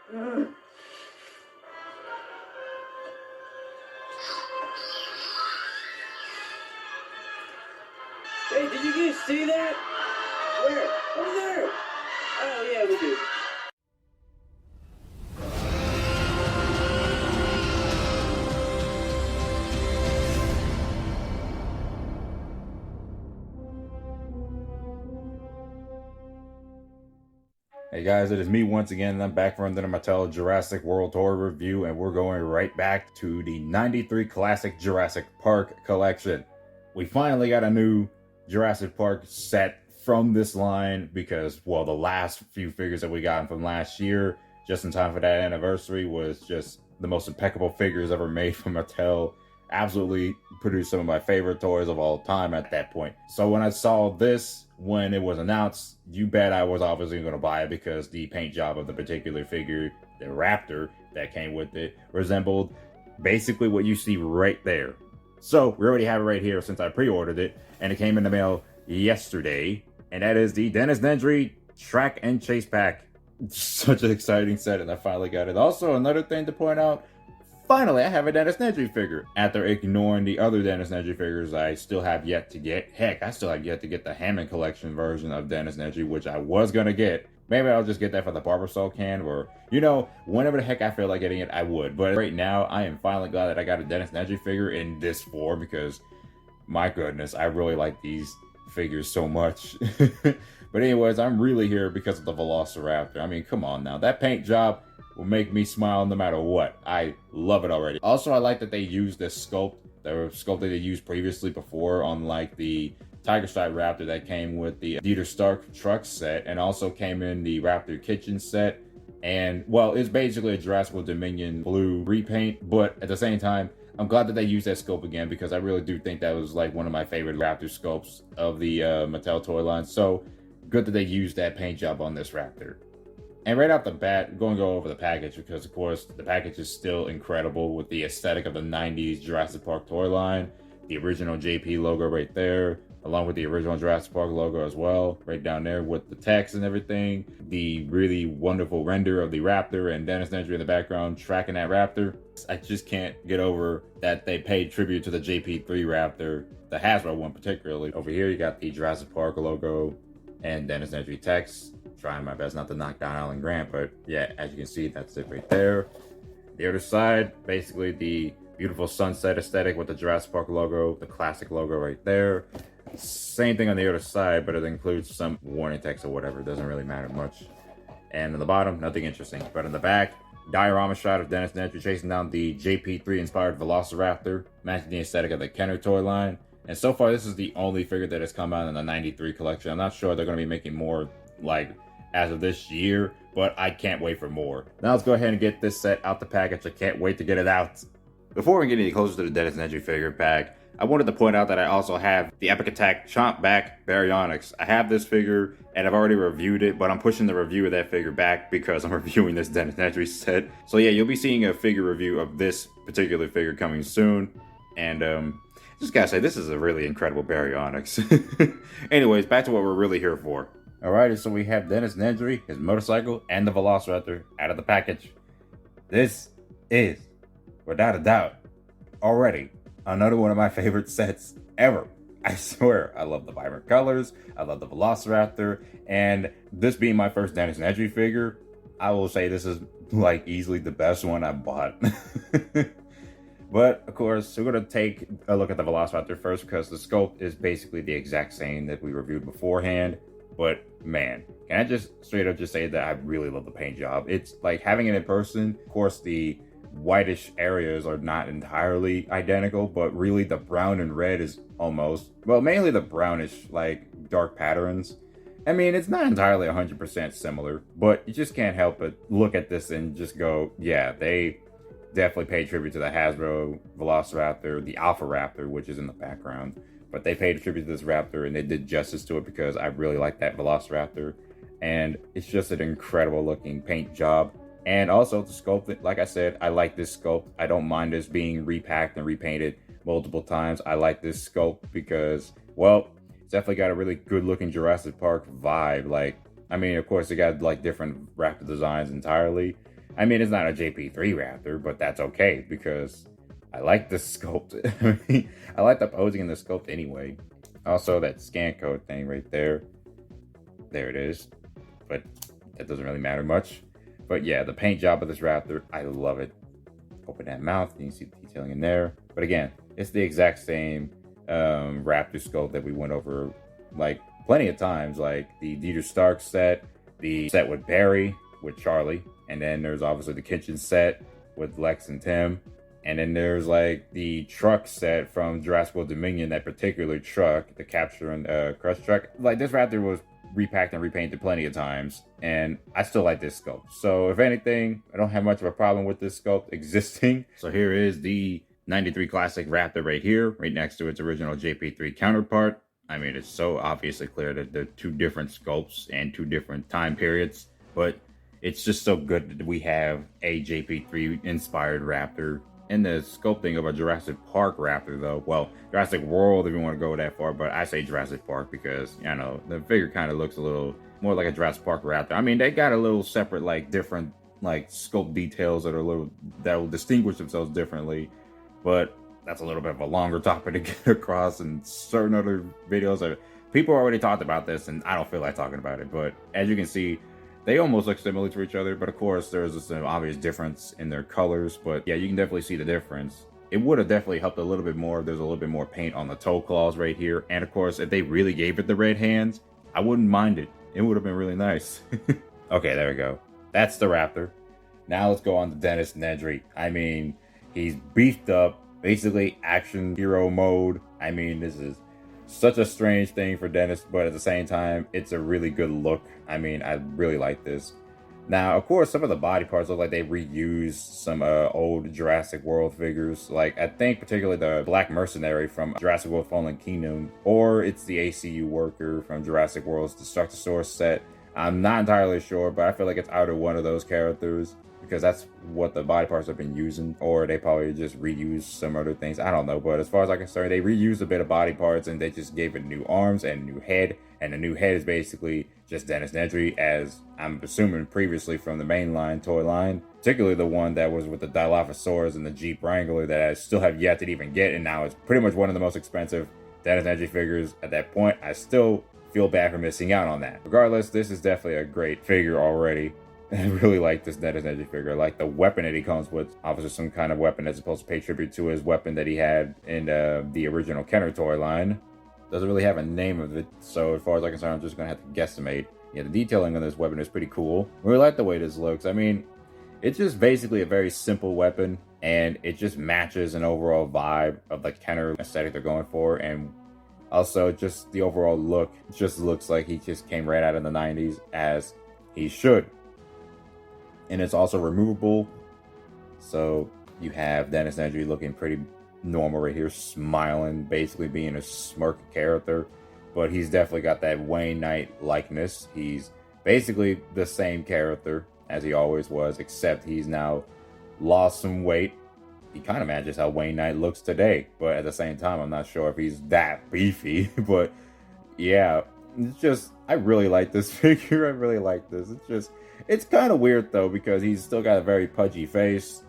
Hey, did you guys see that? Where? Over there. Oh yeah, we do. Hey guys, it is me once again, and I'm back from the Mattel Jurassic World Tour review, and we're going right back to the 93 Classic Jurassic Park collection. We finally got a new Jurassic Park set from this line because, well, the last few figures that we got from last year, just in time for that anniversary, was just the most impeccable figures ever made from Mattel. Absolutely produced some of my favorite toys of all time at that point. So when I saw this, when it was announced, you bet I was obviously going to buy it because the paint job of the particular figure, the Raptor that came with it, resembled basically what you see right there. So we already have it right here since I pre-ordered it, and it came in the mail yesterday, and that is the Dennis Nedry Track and Chase Pack. Such an exciting set, and I finally got it. Also, another thing to point out, finally, I have a Dennis Nedry figure. After ignoring the other Dennis Nedry figures I still have yet to get. Heck, I still have yet to get the Hammond Collection version of Dennis Nedry, which I was going to get. Maybe I'll just get that for the Barbasol can, or, you know, whenever the heck I feel like getting it, I would. But right now, I am finally glad that I got a Dennis Nedry figure in this form because, my goodness, I really like these figures so much. But anyways, I'm really here because of the Velociraptor. I mean, come on now. That paint job will make me smile no matter what. I love it already. Also, I like that they used this sculpt, the sculpt that they used previously before on like the Tiger Stripe Raptor that came with the Dieter Stark truck set, and also came in the Raptor kitchen set. And well, it's basically a Jurassic Dominion blue repaint, but at the same time, I'm glad that they used that sculpt again because I really do think that was like one of my favorite Raptor sculpts of the Mattel toy line. So good that they used that paint job on this Raptor. And right off the bat, I'm going to go over the package because, of course, the package is still incredible with the aesthetic of the 90s Jurassic Park toy line. The original JP logo right there, along with the original Jurassic Park logo as well, right down there with the text and everything. The really wonderful render of the Raptor and Dennis Nedry in the background tracking that Raptor. I just can't get over that they paid tribute to the JP3 Raptor, the Hasbro one particularly. Over here, you got the Jurassic Park logo and Dennis Nedry text. Trying my best not to knock down Alan Grant, but yeah, as you can see, that's it right there. The other side, basically the beautiful sunset aesthetic with the Jurassic Park logo, the classic logo right there. Same thing on the other side, but it includes some warning text or whatever. It doesn't really matter much. And on the bottom, nothing interesting. But in the back, diorama shot of Dennis Nedry chasing down the JP3 inspired Velociraptor, matching the aesthetic of the Kenner toy line. And so far, this is the only figure that has come out in the 93 collection. I'm not sure they're going to be making more, like, as of this year, but I can't wait for more. Now let's go ahead and get this set out the package. I can't wait to get it out. Before we get any closer to the Dennis Nedry figure pack, I wanted to point out that I also have the Epic Attack Chomp Back Baryonyx. I have this figure, and I've already reviewed it, but I'm pushing the review of that figure back because I'm reviewing this Dennis Nedry set. So yeah, you'll be seeing a figure review of this particular figure coming soon, and just gotta say, this is a really incredible Baryonyx. Anyways, back to what we're really here for. Alrighty, so we have Dennis Nedry, his motorcycle, and the Velociraptor out of the package. This is, without a doubt, already another one of my favorite sets ever. I swear, I love the vibrant colors, I love the Velociraptor, and this being my first Dennis Nedry figure, I will say this is like easily the best one I bought. But, of course, we're going to take a look at the Velociraptor first because the sculpt is basically the exact same that we reviewed beforehand. But man, can I just straight up just say that I really love the paint job. It's like having it in person. Of course, the whitish areas are not entirely identical, but really the brown and red is almost, well, mainly the brownish, like dark patterns. I mean, it's not entirely 100% similar, but you just can't help but look at this and just go, yeah, they definitely paid tribute to the Hasbro Velociraptor, the Alpha Raptor, which is in the background. But they paid tribute to this Raptor and they did justice to it because I really like that Velociraptor. And it's just an incredible looking paint job. And also the sculpt, like I said, I like this sculpt. I don't mind this being repacked and repainted multiple times. I like this sculpt because, well, it's definitely got a really good looking Jurassic Park vibe. Like, I mean, of course, it got like different Raptor designs entirely. I mean, it's not a JP3 Raptor, but that's okay because I like the sculpt. I mean, I like the posing in the sculpt anyway. Also, that scan code thing right there. There it is. But that doesn't really matter much. But yeah, the paint job of this Raptor, I love it. Open that mouth, you can see the detailing in there. But again, it's the exact same Raptor sculpt that we went over like plenty of times, like the Dieter Stark set, the set with Barry, with Charlie, and then there's obviously the kitchen set with Lex and Tim. And then there's like the truck set from Jurassic World Dominion, that particular truck, the Capture and Crush truck. Like this Raptor was repacked and repainted plenty of times, and I still like this sculpt. So if anything, I don't have much of a problem with this sculpt existing. So here is the 93 Classic Raptor right here, right next to its original JP3 counterpart. I mean, it's so obviously clear that they're two different sculpts and two different time periods, but it's just so good that we have a JP3 inspired Raptor. And the sculpting of a Jurassic Park Raptor, though, well, Jurassic World if you want to go that far, but I say Jurassic Park because, you know, the figure kind of looks a little more like a Jurassic Park Raptor. I mean, they got a little separate, like, different, like, sculpt details that will distinguish themselves differently, but that's a little bit of a longer topic to get across, and certain other videos. People already talked about this, and I don't feel like talking about it, but as you can see, they almost look similar to each other, but of course there's an obvious difference in their colors. But yeah, you can definitely see the difference. It would have definitely helped a little bit more if there's a little bit more paint on the toe claws right here. And of course, if they really gave it the red hands, I wouldn't mind it. It would have been really nice. Okay, there we go. That's the Raptor. Now let's go on to Dennis Nedry. I mean, he's beefed up, basically action hero mode. I mean, this is such a strange thing for Dennis, but at the same time, it's a really good look. I mean, I really like this. Now, of course, some of the body parts look like they reused some old Jurassic World figures. Like, I think particularly the Black Mercenary from Jurassic World Fallen Kingdom, or it's the ACU worker from Jurassic World's Destructosaurus set. I'm not entirely sure, but I feel like it's either one of those characters, because that's what the body parts have been using, or they probably just reused some other things. I don't know, but as far as I'm concerned, they reused a bit of body parts and they just gave it new arms and new head, and the new head is basically just Dennis Nedry, as I'm assuming previously from the mainline toy line, particularly the one that was with the Dilophosaurus and the Jeep Wrangler that I still have yet to even get, and now it's pretty much one of the most expensive Dennis Nedry figures at that point. I still feel bad for missing out on that. Regardless, this is definitely a great figure already. I really like this Dennis Nedry figure. I like the weapon that he comes with. Obviously some kind of weapon that's supposed to pay tribute to his weapon that he had in the original Kenner toy line. Doesn't really have a name of it, so as far as I'm concerned, I'm just going to have to guesstimate. Yeah, the detailing on this weapon is pretty cool. I really like the way this looks. I mean, it's just basically a very simple weapon, and it just matches an overall vibe of the Kenner aesthetic they're going for, and also just the overall look. It just looks like he just came right out of the 90s, as he should. And it's also removable, so you have Dennis Nedry looking pretty normal right here, smiling, basically being a smirk character, but he's definitely got that Wayne Knight likeness. He's basically the same character as he always was, except he's now lost some weight. He kind of matches how Wayne Knight looks today, but at the same time, I'm not sure if he's that beefy. But yeah, it's just, I really like this figure. I really like this. It's kind of weird though, because he's still got a very pudgy face,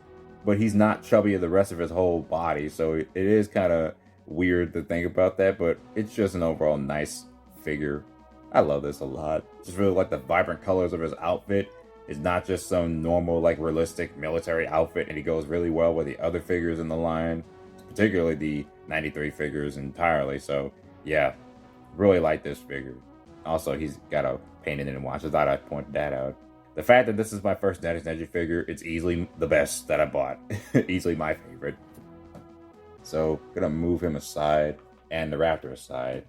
but he's not chubby of the rest of his whole body. So it is kind of weird to think about that, but it's just an overall nice figure. I love this a lot. Just really like the vibrant colors of his outfit. It's not just some normal, like, realistic military outfit, and he goes really well with the other figures in the line, particularly the 93 figures entirely. So yeah, really like this figure. Also, he's got a painted in watch. I thought I'd point that out. The fact that this is my first Dennis Nedry figure, it's easily the best that I bought. Easily my favorite. So, gonna move him aside and the Raptor aside.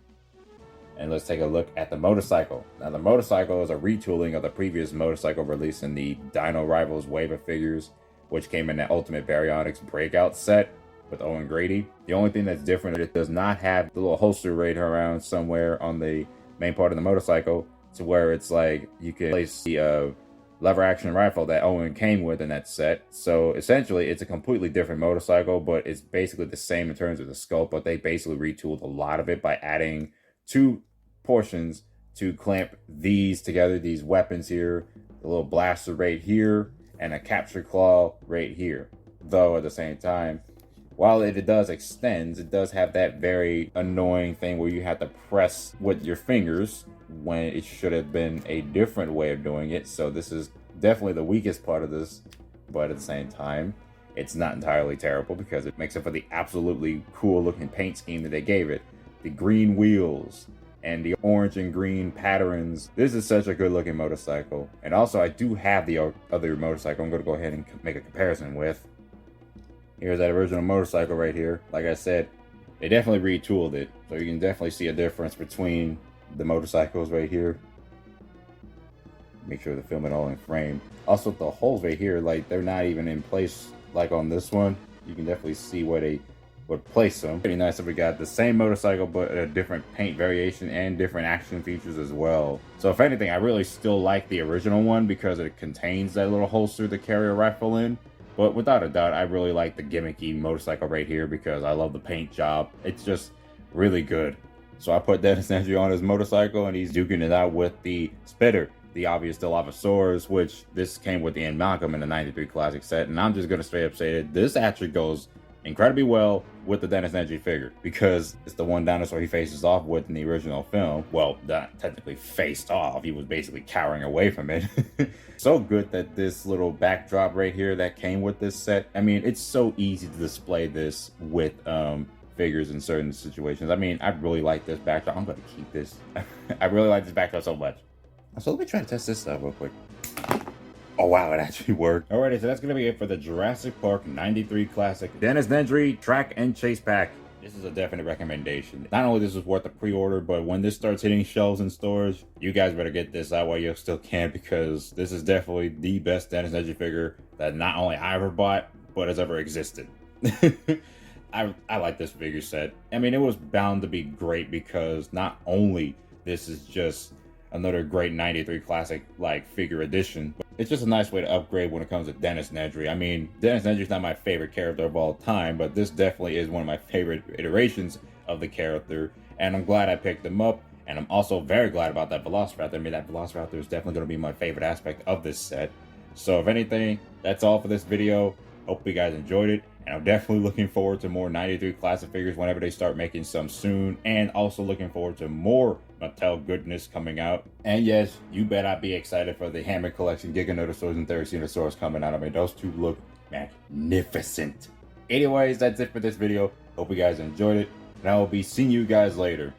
And let's take a look at the motorcycle. Now, the motorcycle is a retooling of the previous motorcycle released in the Dino Rivals wave of figures, which came in the Ultimate Baryonyx Breakout set with Owen Grady. The only thing that's different is it does not have the little holster right around somewhere on the main part of the motorcycle, to where it's like you can place the lever action rifle that Owen came with in that set. So essentially it's a completely different motorcycle, but it's basically the same in terms of the scope, but they basically retooled a lot of it by adding two portions to clamp these together, these weapons here, the little blaster right here, and a capture claw right here. Though at the same time, while it does extend, it does have that very annoying thing where you have to press with your fingers when it should have been a different way of doing it. So this is definitely the weakest part of this, but at the same time, it's not entirely terrible because it makes up for the absolutely cool looking paint scheme that they gave it. The green wheels and the orange and green patterns. This is such a good looking motorcycle. And also I do have the other motorcycle I'm gonna go ahead and make a comparison with. Here's that original motorcycle right here. Like I said, they definitely retooled it. So you can definitely see a difference between the motorcycles right here. Make sure to film it all in frame. Also the holes right here, like they're not even in place like on this one. You can definitely see where they would place them. Pretty nice that we got the same motorcycle but a different paint variation and different action features as well. So if anything, I really still like the original one because it contains that little holster to carry a rifle in. But without a doubt, I really like the gimmicky motorcycle right here because I love the paint job. It's just really good. So I put Dennis Nedry on his motorcycle and he's duking it out with the Spitter, the obvious Dilophosaurus, which this came with the Ian Malcolm in the 93 Classic set. And I'm just going to straight up say that this actually goes incredibly well with the Dennis Nedry figure because it's the one dinosaur he faces off with in the original film. Well, not technically faced off, he was basically cowering away from it. So good that this little backdrop right here that came with this set, I mean, it's so easy to display this with figures in certain situations. I mean, I really like this backdrop. I'm gonna keep this. I really like this backdrop so much. So let me try to test this out real quick. Oh wow, it actually worked. Alrighty, so that's gonna be it for the Jurassic Park 93 Classic Dennis Nedry Track and Chase Pack. This is a definite recommendation. Not only this is worth a pre-order, but when this starts hitting shelves and stores, you guys better get this out while you still can because this is definitely the best Dennis Nedry figure that not only I ever bought, but has ever existed. I like this figure set. I mean, it was bound to be great because not only this is just another great 93 Classic like figure edition, but it's just a nice way to upgrade when it comes to Dennis Nedry. I mean, Dennis Nedry's not my favorite character of all time, but this definitely is one of my favorite iterations of the character, and I'm glad I picked him up, and I'm also very glad about that Velociraptor. I mean, that Velociraptor is definitely going to be my favorite aspect of this set. So if anything, that's all for this video. Hope you guys enjoyed it, and I'm definitely looking forward to more 93 Classic figures whenever they start making some soon, and also looking forward to more Mattel goodness coming out. And yes, you bet I'd be excited for the Hammond Collection Giganotosaurus and Therizinosaurus coming out. I mean, those two look magnificent. Anyways, that's it for this video. Hope you guys enjoyed it, and I will be seeing you guys later.